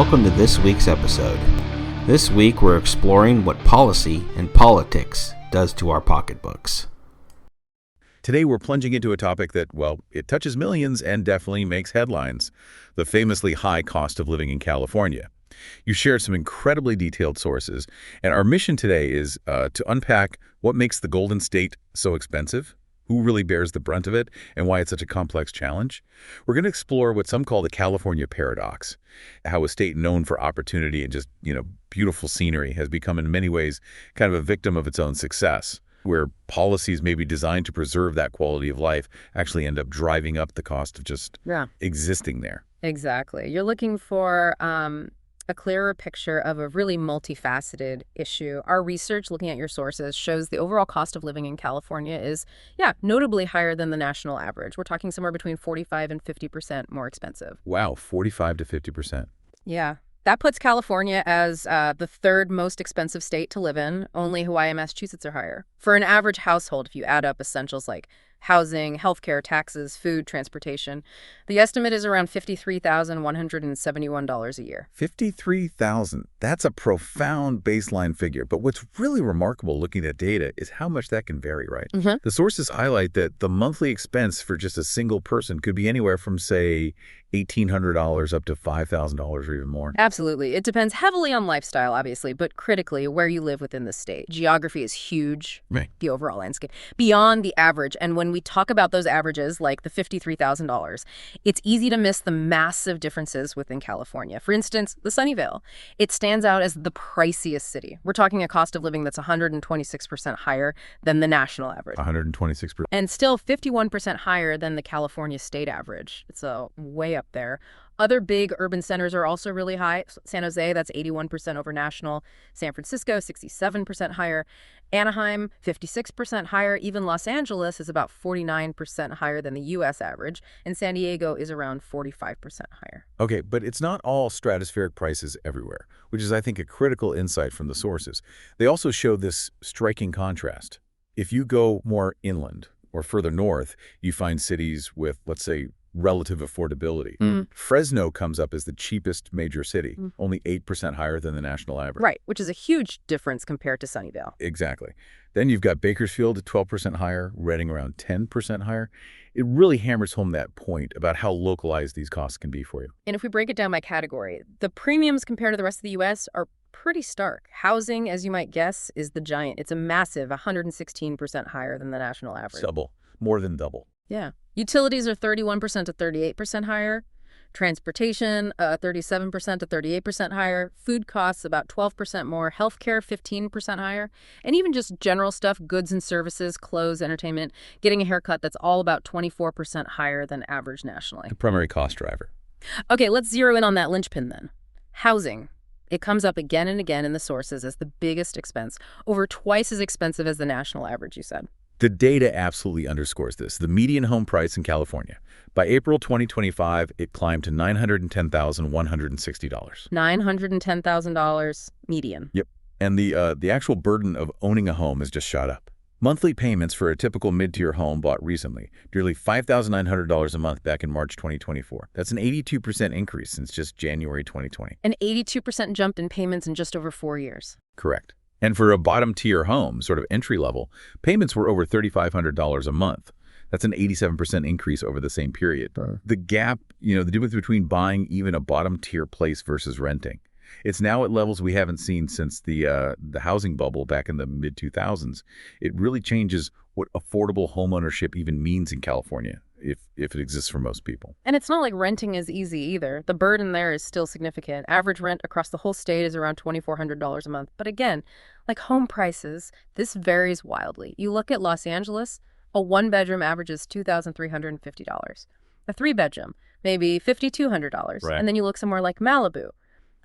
welcome to this week's episode. This week we're exploring what policy and politics does to our pocketbooks. Today we're plunging into a topic that, well, it touches millions and definitely makes headlines: the famously high cost of living in California. You shared some incredibly detailed sources, and our mission today is to unpack what makes the Golden State so expensive, who really bears the brunt of it, and why it's such a complex challenge. We're going to explore what some call the California paradox, how a state known for opportunity and just, beautiful scenery has become in many ways kind of a victim of its own success, where policies maybe designed to preserve that quality of life actually end up driving up the cost of just existing there. Exactly. You're looking for a clearer picture of a really multifaceted issue. Our research, looking at your sources, shows the overall cost of living in California is, notably higher than the national average. We're talking somewhere between 45 and 50% more expensive. Wow, 45 to 50%. Yeah. That puts California as the third most expensive state to live in. Only Hawaii and Massachusetts are higher. For an average household, if you add up essentials like housing, healthcare, taxes, food, transportation, the estimate is around $53,171 a year. $53,000. That's a profound baseline figure. But what's really remarkable looking at data is how much that can vary, right? Mm-hmm. The sources highlight that the monthly expense for just a single person could be anywhere from, say, $1,800 up to $5,000 or even more. Absolutely. It depends heavily on lifestyle, obviously, but critically where you live within the state. Geography is huge, Right. The overall landscape, beyond the average. And when we talk about those averages, like the $53,000, it's easy to miss the massive differences within California. For instance, the Sunnyvale. It stands out as the priciest city. We're talking a cost of living that's 126% higher than the national average. 126%. And still 51% higher than the California state average. It's way up there. Other big urban centers are also really high. San Jose, that's 81% over national. San Francisco, 67% higher. Anaheim, 56% higher. Even Los Angeles is about 49% higher than the U.S. average. And San Diego is around 45% higher. Okay, but it's not all stratospheric prices everywhere, which is, I think, a critical insight from the sources. They also show this striking contrast. If you go more inland or further north, you find cities with, let's say, relative affordability. Fresno comes up as the cheapest major city, only 8% higher than the national average. Right, which is a huge difference compared to Sunnyvale. Exactly. Then you've got Bakersfield at 12% higher, Redding around 10% higher. It really hammers home that point about how localized these costs can be for you. And if we break it down by category, the premiums compared to the rest of the U.S. are pretty stark. Housing, as you might guess, is the giant. It's a massive 116% higher than the national average. Double. More than double. Yeah. Utilities are 31% to 38% higher. Transportation, 37% to 38% higher. Food costs about 12% more. Healthcare, 15% higher. And even just general stuff, goods and services, clothes, entertainment, getting a haircut, that's all about 24% higher than average nationally. The primary cost driver. Okay, let's zero in on that linchpin then. Housing. It comes up again and again in the sources as the biggest expense, over twice as expensive as the national average, you said. The data absolutely underscores this. The median home price in California, by April 2025, it climbed to $910,160. $910,000 median. Yep. And the actual burden of owning a home has just shot up. Monthly payments for a typical mid-tier home bought recently, nearly $5,900 a month back in March 2024. That's an 82% increase since just January 2020. An 82% jump in payments in just over 4 years. Correct. And for a bottom-tier home, sort of entry-level, payments were over $3,500 a month. That's an 87% increase over the same period. The gap, the difference between buying even a bottom-tier place versus renting, it's now at levels we haven't seen since the housing bubble back in the mid-2000s. It really changes what affordable homeownership even means in California, if it exists for most people. And it's not like renting is easy either. The burden there is still significant. Average rent across the whole state is around $2,400 a month. But again, like home prices, this varies wildly. You look at Los Angeles, a one-bedroom averages $2,350. A three-bedroom, maybe $5,200. Right. And then you look somewhere like Malibu.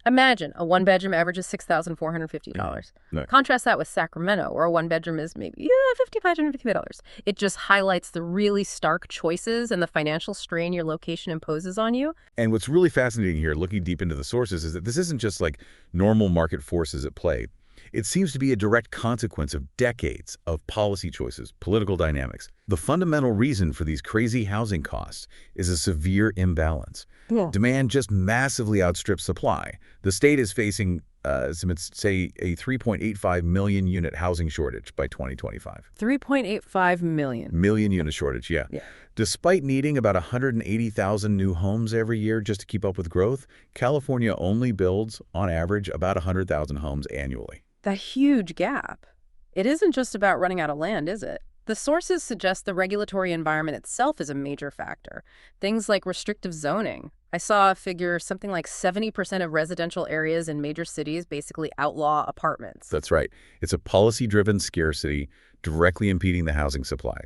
Imagine a one-bedroom averages $6,450. Right. Contrast that with Sacramento, where a one-bedroom is maybe $5,550. It just highlights the really stark choices and the financial strain your location imposes on you. And what's really fascinating here, looking deep into the sources, is that this isn't just like normal market forces at play. It seems to be a direct consequence of decades of policy choices, political dynamics. The fundamental reason for these crazy housing costs is a severe imbalance. Yeah. Demand just massively outstrips supply. The state is facing, estimates say, a 3.85 million unit housing shortage by 2025. 3.85 million. Million unit shortage, yeah. Despite needing about 180,000 new homes every year just to keep up with growth, California only builds, on average, about 100,000 homes annually. That huge gap. It isn't just about running out of land, is it? The sources suggest the regulatory environment itself is a major factor. Things like restrictive zoning. I saw a figure something like 70% of residential areas in major cities basically outlaw apartments. That's right. It's a policy-driven scarcity directly impeding the housing supply.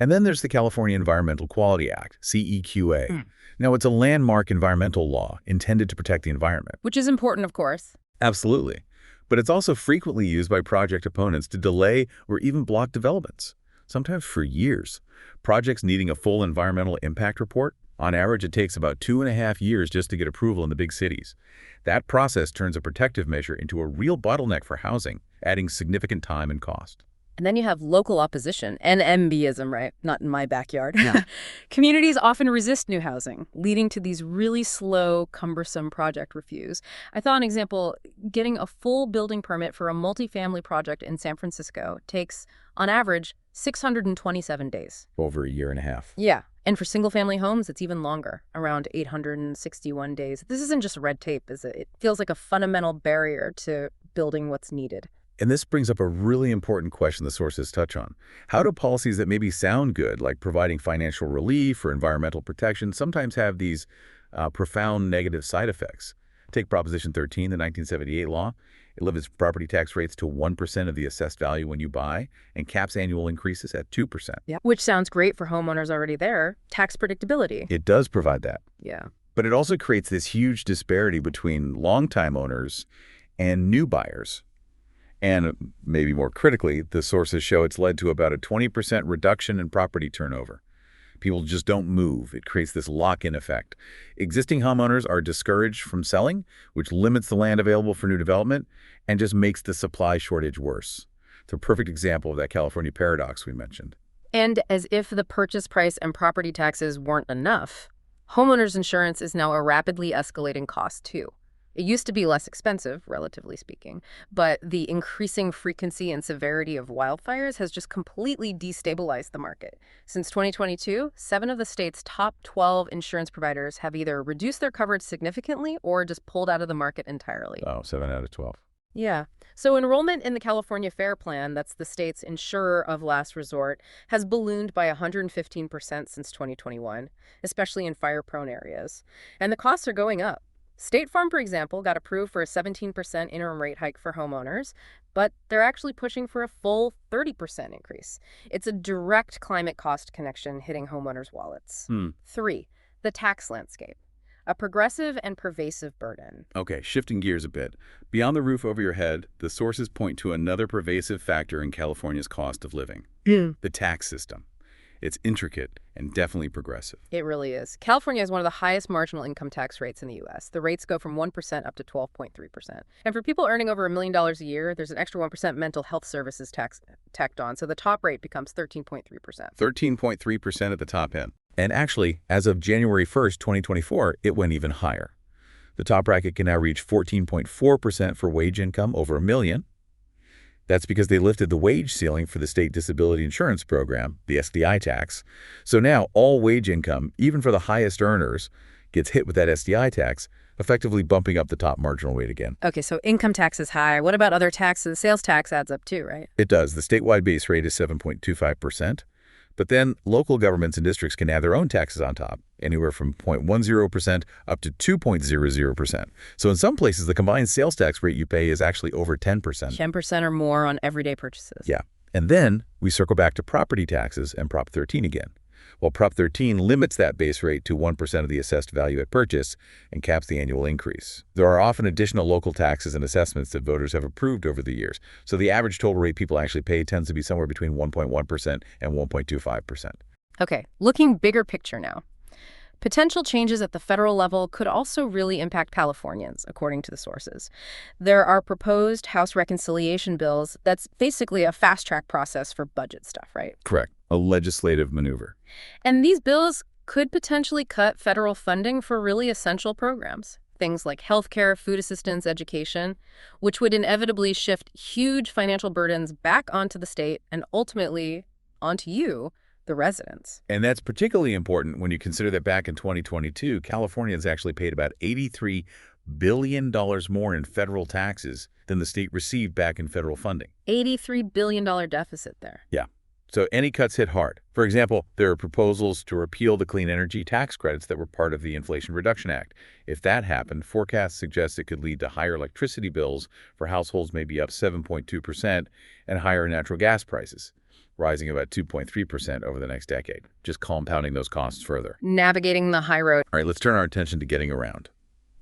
And then there's the California Environmental Quality Act, CEQA. Now, it's a landmark environmental law intended to protect the environment. Which is important, of course. Absolutely. But it's also frequently used by project opponents to delay or even block developments, sometimes for years. Projects needing a full environmental impact report, on average, it takes about 2.5 years just to get approval in the big cities. That process turns a protective measure into a real bottleneck for housing, adding significant time and cost. And then you have local opposition, NIMBYism, right? Not in my backyard. Yeah. Communities often resist new housing, leading to these really slow, cumbersome project reviews. I thought an example, getting a full building permit for a multifamily project in San Francisco takes, on average, 627 days. Over a year and a half. Yeah. And for single-family homes, it's even longer, around 861 days. This isn't just red tape, is it? It feels like a fundamental barrier to building what's needed. And this brings up a really important question the sources touch on. How do policies that maybe sound good, like providing financial relief or environmental protection, sometimes have these profound negative side effects? Take Proposition 13, the 1978 law. It limits property tax rates to 1% of the assessed value when you buy and caps annual increases at 2%. Yeah, which sounds great for homeowners already there. Tax predictability. It does provide that. Yeah. But it also creates this huge disparity between longtime owners and new buyers. And maybe more critically, the sources show it's led to about a 20% reduction in property turnover. People just don't move. It creates this lock-in effect. Existing homeowners are discouraged from selling, which limits the land available for new development and just makes the supply shortage worse. It's a perfect example of that California paradox we mentioned. And as if the purchase price and property taxes weren't enough, homeowners insurance is now a rapidly escalating cost too. It used to be less expensive, relatively speaking, but the increasing frequency and severity of wildfires has just completely destabilized the market. Since 2022, 7 of the state's top 12 insurance providers have either reduced their coverage significantly or just pulled out of the market entirely. Oh, 7 out of 12. Yeah. So enrollment in the California FAIR Plan, that's the state's insurer of last resort, has ballooned by 115% since 2021, especially in fire-prone areas. And the costs are going up. State Farm, for example, got approved for a 17% interim rate hike for homeowners, but they're actually pushing for a full 30% increase. It's a direct climate cost connection hitting homeowners' wallets. 3, the tax landscape. A progressive and pervasive burden. Okay, shifting gears a bit. Beyond the roof over your head, the sources point to another pervasive factor in California's cost of living. The tax system. It's intricate and definitely progressive. It really is. California has one of the highest marginal income tax rates in the U.S. The rates go from 1% up to 12.3%. And for people earning over $1 million a year, there's an extra 1% mental health services tax tacked on, so the top rate becomes 13.3%. 13.3% at the top end. And actually, as of January 1st, 2024, it went even higher. The top bracket can now reach 14.4% for wage income over $1 million. That's because they lifted the wage ceiling for the state disability insurance program, the SDI tax. So now all wage income, even for the highest earners, gets hit with that SDI tax, effectively bumping up the top marginal rate again. Okay, so income tax is high. What about other taxes? Sales tax adds up too, right? It does. The statewide base rate is 7.25%. But then local governments and districts can add their own taxes on top, anywhere from 0.10% up to 2.00%. So in some places, the combined sales tax rate you pay is actually over 10%. 10% or more on everyday purchases. Yeah. And then we circle back to property taxes and Prop 13 again. Well, Prop 13 limits that base rate to 1% of the assessed value at purchase and caps the annual increase. There are often additional local taxes and assessments that voters have approved over the years. So the average total rate people actually pay tends to be somewhere between 1.1% and 1.25%. Okay, looking bigger picture now. Potential changes at the federal level could also really impact Californians, according to the sources. There are proposed House reconciliation bills that's basically a fast-track process for budget stuff, right? Correct. A legislative maneuver. And these bills could potentially cut federal funding for really essential programs. Things like healthcare, food assistance, education, which would inevitably shift huge financial burdens back onto the state and ultimately onto you, the residents. And that's particularly important when you consider that back in 2022, Californians actually paid about $83 billion more in federal taxes than the state received back in federal funding. $83 billion deficit there. Yeah. So any cuts hit hard. For example, there are proposals to repeal the clean energy tax credits that were part of the Inflation Reduction Act. If that happened, forecasts suggest it could lead to higher electricity bills for households maybe up 7.2% and higher natural gas prices, rising about 2.3% over the next decade, just compounding those costs further. Navigating the high road. All right, let's turn our attention to getting around.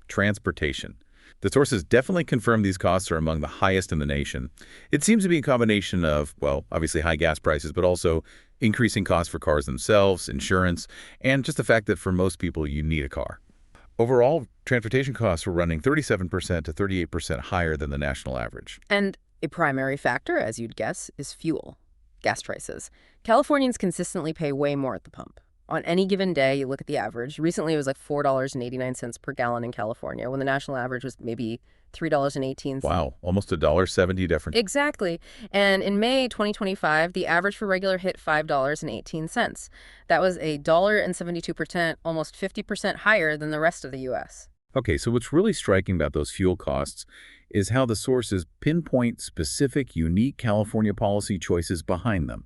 Transportation. The sources definitely confirm these costs are among the highest in the nation. It seems to be a combination of, well, obviously high gas prices, but also increasing costs for cars themselves, insurance, and just the fact that for most people, you need a car. Overall, transportation costs were running 37% to 38% higher than the national average. And a primary factor, as you'd guess, is fuel. Gas prices. Californians consistently pay way more at the pump. On any given day, you look at the average. Recently, it was like $4.89 per gallon in California, when the national average was maybe $3.18. Wow, almost $1.70 difference. Exactly. And in May 2025, the average for regular hit $5.18. That was $1.72%, almost 50% higher than the rest of the U.S. Okay, so what's really striking about those fuel costs is how the sources pinpoint specific, unique California policy choices behind them.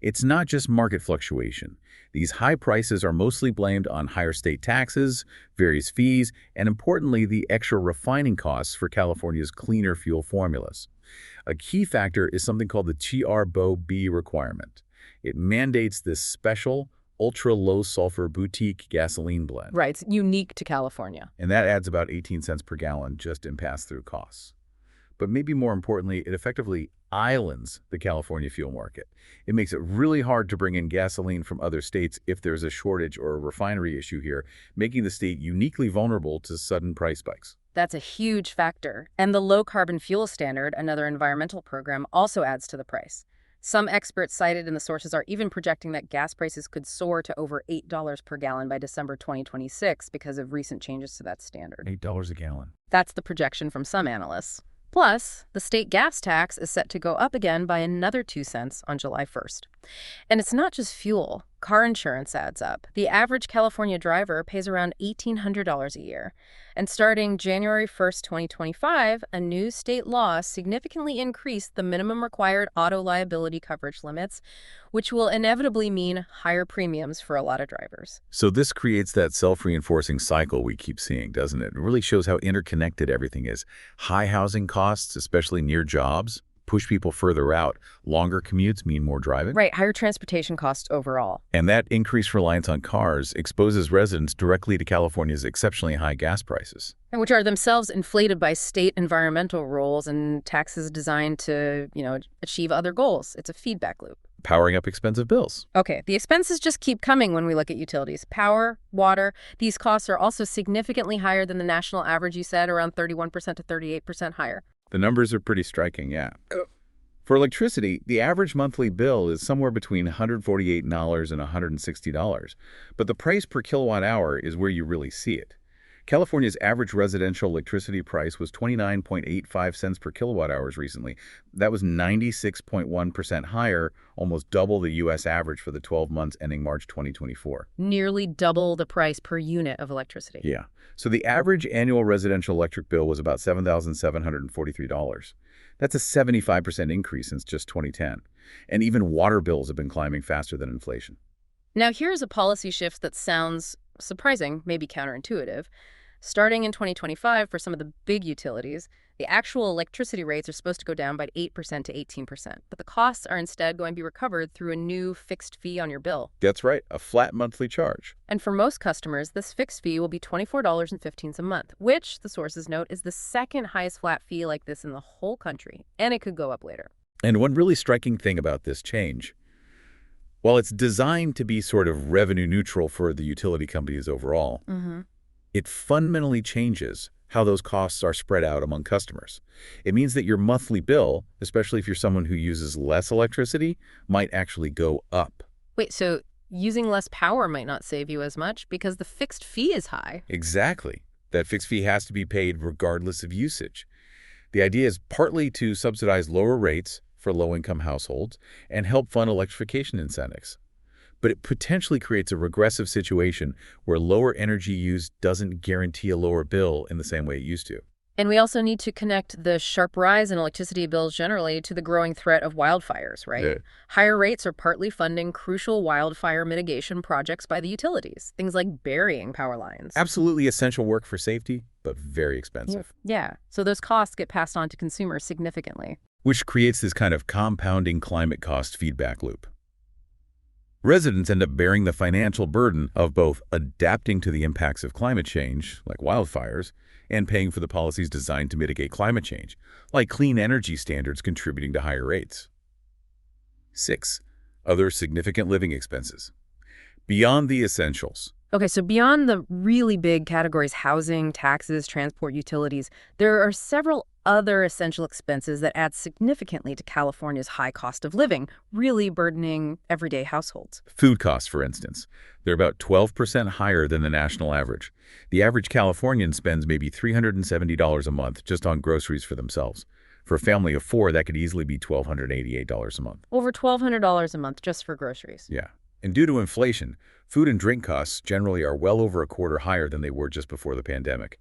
It's not just market fluctuation. These high prices are mostly blamed on higher state taxes, various fees, and importantly, the extra refining costs for California's cleaner fuel formulas. A key factor is something called the TRBO-B requirement. It mandates this special, ultra-low sulfur boutique gasoline blend. Right, it's unique to California. And that adds about 18 cents per gallon just in pass-through costs. But maybe more importantly, it effectively islands the California fuel market. It makes it really hard to bring in gasoline from other states if there's a shortage or a refinery issue here, making the state uniquely vulnerable to sudden price spikes. That's a huge factor. And the low-carbon fuel standard, another environmental program, also adds to the price. Some experts cited in the sources are even projecting that gas prices could soar to over $8 per gallon by December 2026 because of recent changes to that standard. $8 a gallon. That's the projection from some analysts. Plus, the state gas tax is set to go up again by another 2 cents on July 1st. And it's not just fuel. Car insurance adds up. The average California driver pays around $1,800 a year. And starting January 1st, 2025, a new state law significantly increased the minimum required auto liability coverage limits, which will inevitably mean higher premiums for a lot of drivers. So this creates that self-reinforcing cycle we keep seeing, doesn't it? It really shows how interconnected everything is. High housing costs, especially near jobs, push people further out. Longer commutes mean more driving. Right, higher transportation costs overall. And that increased reliance on cars exposes residents directly to California's exceptionally high gas prices. And which are themselves inflated by state environmental rules and taxes designed to, achieve other goals. It's a feedback loop. Powering up expensive bills. Okay, the expenses just keep coming when we look at utilities. Power, water, these costs are also significantly higher than the national average, you said, around 31% to 38% higher. The numbers are pretty striking, yeah. For electricity, the average monthly bill is somewhere between $148 and $160, but the price per kilowatt hour is where you really see it. California's average residential electricity price was 29.85 cents per kilowatt hours recently. That was 96.1% higher, almost double the U.S. average for the 12 months ending March 2024. Nearly double the price per unit of electricity. Yeah. So the average annual residential electric bill was about $7,743. That's a 75% increase since just 2010. And even water bills have been climbing faster than inflation. Now here's a policy shift that sounds surprising, maybe counterintuitive. Starting in 2025, for some of the big utilities, the actual electricity rates are supposed to go down by 8% to 18%, but the costs are instead going to be recovered through a new fixed fee on your bill. That's right, a flat monthly charge. And for most customers, this fixed fee will be $24.15 a month, which, the sources note, is the second highest flat fee like this in the whole country, and it could go up later. And one really striking thing about this change, While it's designed to be sort of revenue neutral for the utility companies overall, it fundamentally changes how those costs are spread out among customers. It means that your monthly bill, especially if you're someone who uses less electricity, might actually go up. Wait, so using less power might not save you as much because the fixed fee is high. Exactly. That fixed fee has to be paid regardless of usage. The idea is partly to subsidize lower rates for low-income households and help fund electrification incentives. But it potentially creates a regressive situation where lower energy use doesn't guarantee a lower bill in the same way it used to. And we also need to connect the sharp rise in electricity bills generally to the growing threat of wildfires, right? Yeah. Higher rates are partly funding crucial wildfire mitigation projects by the utilities, things like burying power lines. Absolutely essential work for safety, but very expensive. Yeah, so those costs get passed on to consumers significantly. Which creates this kind of compounding climate cost feedback loop. Residents end up bearing the financial burden of both adapting to the impacts of climate change, like wildfires, and paying for the policies designed to mitigate climate change, like clean energy standards contributing to higher rates. 6. Other significant living expenses. Beyond the essentials. Okay, so beyond the really big categories, housing, taxes, transport, utilities, there are several other essential expenses that add significantly to California's high cost of living, really burdening everyday households. Food costs, for instance. They're about 12% higher than the national average. The average Californian spends maybe $370 a month just on groceries for themselves. For a family of 4, that could easily be $1,288 a month. Over $1,200 a month just for groceries. Yeah. And due to inflation, food and drink costs generally are well over a quarter higher than they were just before the pandemic.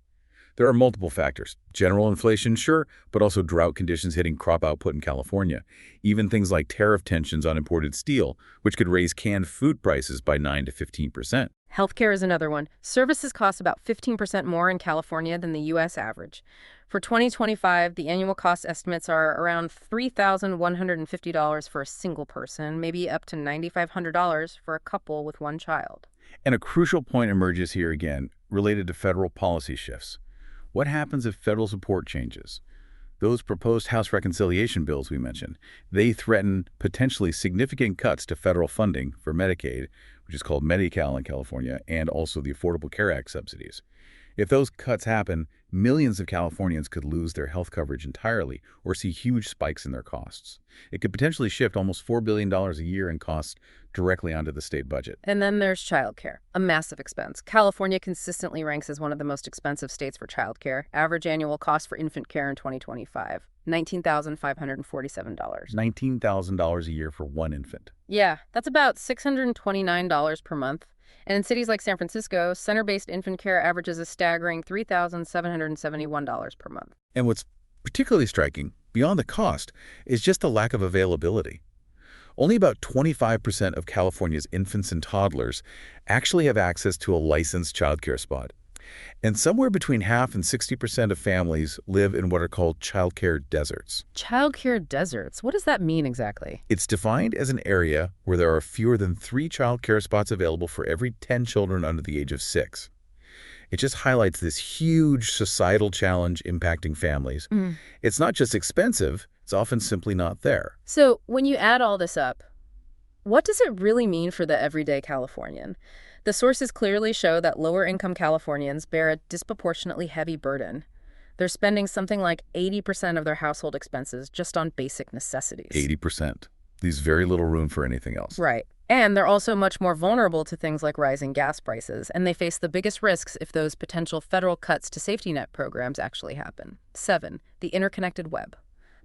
There are multiple factors. General inflation, sure, but also drought conditions hitting crop output in California. Even things like tariff tensions on imported steel, which could raise canned food prices by 9 to 15%. Healthcare is another one. Services cost about 15% more in California than the U.S. average. For 2025, the annual cost estimates are around $3,150 for a single person, maybe up to $9,500 for a couple with one child. And a crucial point emerges here again, related to federal policy shifts. What happens if federal support changes? Those proposed House reconciliation bills we mentioned, they threaten potentially significant cuts to federal funding for Medicaid, which is called Medi-Cal in California, and also the Affordable Care Act subsidies. If those cuts happen, millions of Californians could lose their health coverage entirely or see huge spikes in their costs. It could potentially shift almost $4 billion a year in costs directly onto the state budget. And then there's childcare, a massive expense. California consistently ranks as one of the most expensive states for childcare. Average annual cost for infant care in 2025, $19,547. $19,000 a year for one infant. Yeah, that's about $629 per month. And in cities like San Francisco, center-based infant care averages a staggering $3,771 per month. And what's particularly striking, beyond the cost, is just the lack of availability. Only about 25% of California's infants and toddlers actually have access to a licensed childcare spot. And somewhere between half and 60% of families live in what are called childcare deserts. Childcare deserts? What does that mean exactly? It's defined as an area where there are fewer than 3 childcare spots available for every 10 children under the age of 6. It just highlights this huge societal challenge impacting families. It's not just expensive, it's often simply not there. So when you add all this up, what does it really mean for the everyday Californian? The sources clearly show that lower-income Californians bear a disproportionately heavy burden. They're spending something like 80% of their household expenses just on basic necessities. 80%. Leaves very little room for anything else. Right. And they're also much more vulnerable to things like rising gas prices, and they face the biggest risks if those potential federal cuts to safety net programs actually happen. 7. The interconnected web.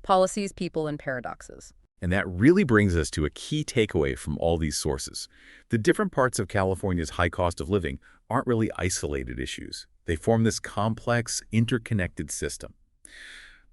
Policies, people, and paradoxes. And that really brings us to a key takeaway from all these sources. The different parts of California's high cost of living aren't really isolated issues. They form this complex, interconnected system.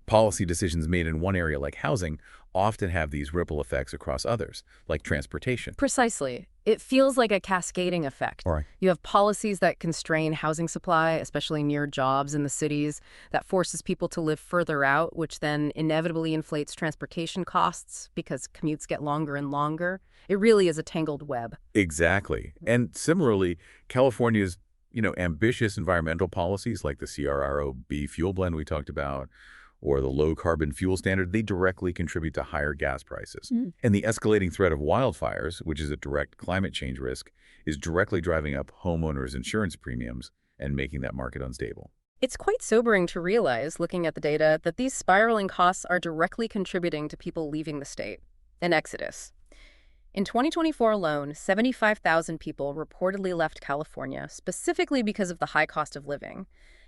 Policy decisions made in one area like housing often have these ripple effects across others, like transportation. Precisely. It feels like a cascading effect. Right. You have policies that constrain housing supply, especially near jobs in the cities, that forces people to live further out, which then inevitably inflates transportation costs because commutes get longer and longer. It really is a tangled web. Exactly. And similarly, California's ambitious environmental policies like the CRROB fuel blend we talked about, or the low-carbon fuel standard, they directly contribute to higher gas prices. Mm. And the escalating threat of wildfires, which is a direct climate change risk, is directly driving up homeowners' insurance premiums and making that market unstable. It's quite sobering to realize, looking at the data, that these spiraling costs are directly contributing to people leaving the state. An exodus. In 2024 alone, 75,000 people reportedly left California, specifically because of the high cost of living.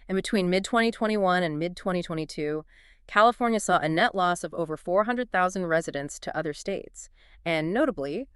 And between mid-2021 and mid-2022, California saw a net loss of over 400,000 residents to other states. And notably,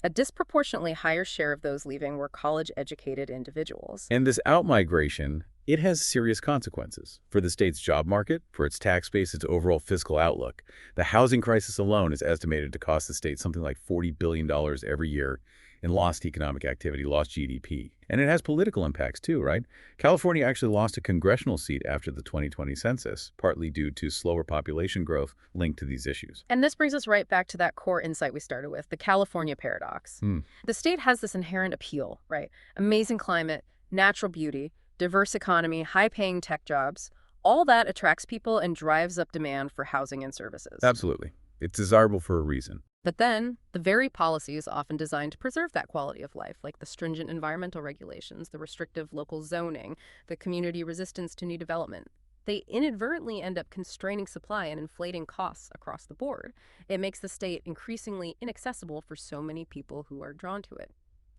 a disproportionately higher share of those leaving were college-educated individuals. And this outmigration, it has serious consequences for the state's job market, for its tax base, its overall fiscal outlook. The housing crisis alone is estimated to cost the state something like $40 billion every year in lost economic activity, lost GDP. And it has political impacts too, right? California actually lost a congressional seat after the 2020 census, partly due to slower population growth linked to these issues. And this brings us right back to that core insight we started with, the California paradox. The state has this inherent appeal, right? Amazing climate, natural beauty, diverse economy, high-paying tech jobs. All that attracts people and drives up demand for housing and services. Absolutely. It's desirable for a reason. But then, the very policies often designed to preserve that quality of life, like the stringent environmental regulations, the restrictive local zoning, the community resistance to new development, they inadvertently end up constraining supply and inflating costs across the board. It makes the state increasingly inaccessible for so many people who are drawn to it.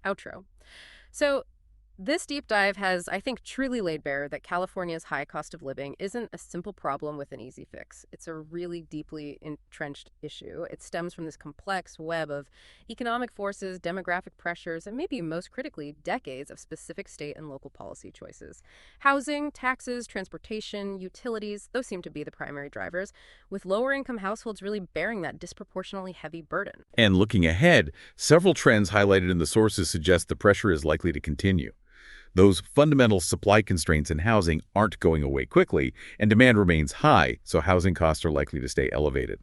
Outro. So, this deep dive has, I think, truly laid bare that California's high cost of living isn't a simple problem with an easy fix. It's a really deeply entrenched issue. It stems from this complex web of economic forces, demographic pressures, and maybe most critically, decades of specific state and local policy choices. Housing, taxes, transportation, utilities, those seem to be the primary drivers, with lower-income households really bearing that disproportionately heavy burden. And looking ahead, several trends highlighted in the sources suggest the pressure is likely to continue. Those fundamental supply constraints in housing aren't going away quickly, and demand remains high, so housing costs are likely to stay elevated.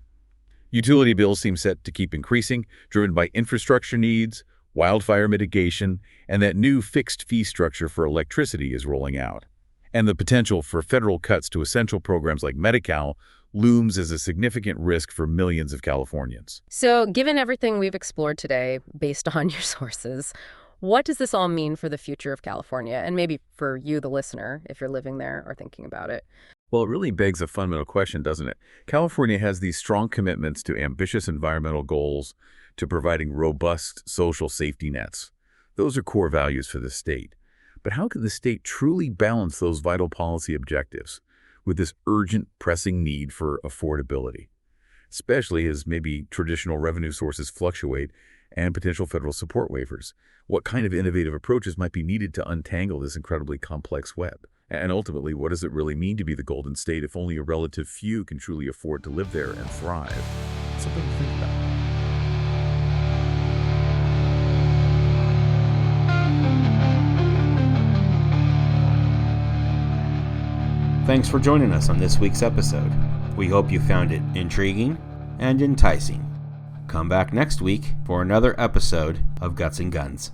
Utility bills seem set to keep increasing, driven by infrastructure needs, wildfire mitigation, and that new fixed fee structure for electricity is rolling out. And the potential for federal cuts to essential programs like Medi-Cal looms as a significant risk for millions of Californians. So, given everything we've explored today, based on your sources, what does this all mean for the future of California, and maybe for you, the listener, if you're living there or thinking about it? Well, it really begs a fundamental question, doesn't it? California has these strong commitments to ambitious environmental goals, to providing robust social safety nets. Those are core values for the state. But how can the state truly balance those vital policy objectives with this urgent, pressing need for affordability, especially as maybe traditional revenue sources fluctuate and potential federal support waivers? What kind of innovative approaches might be needed to untangle this incredibly complex web? And ultimately, what does it really mean to be the Golden State if only a relative few can truly afford to live there and thrive? Something to think about. Thanks for joining us on this week's episode. We hope you found it intriguing and enticing. Come back next week for another episode of Guts and Guns.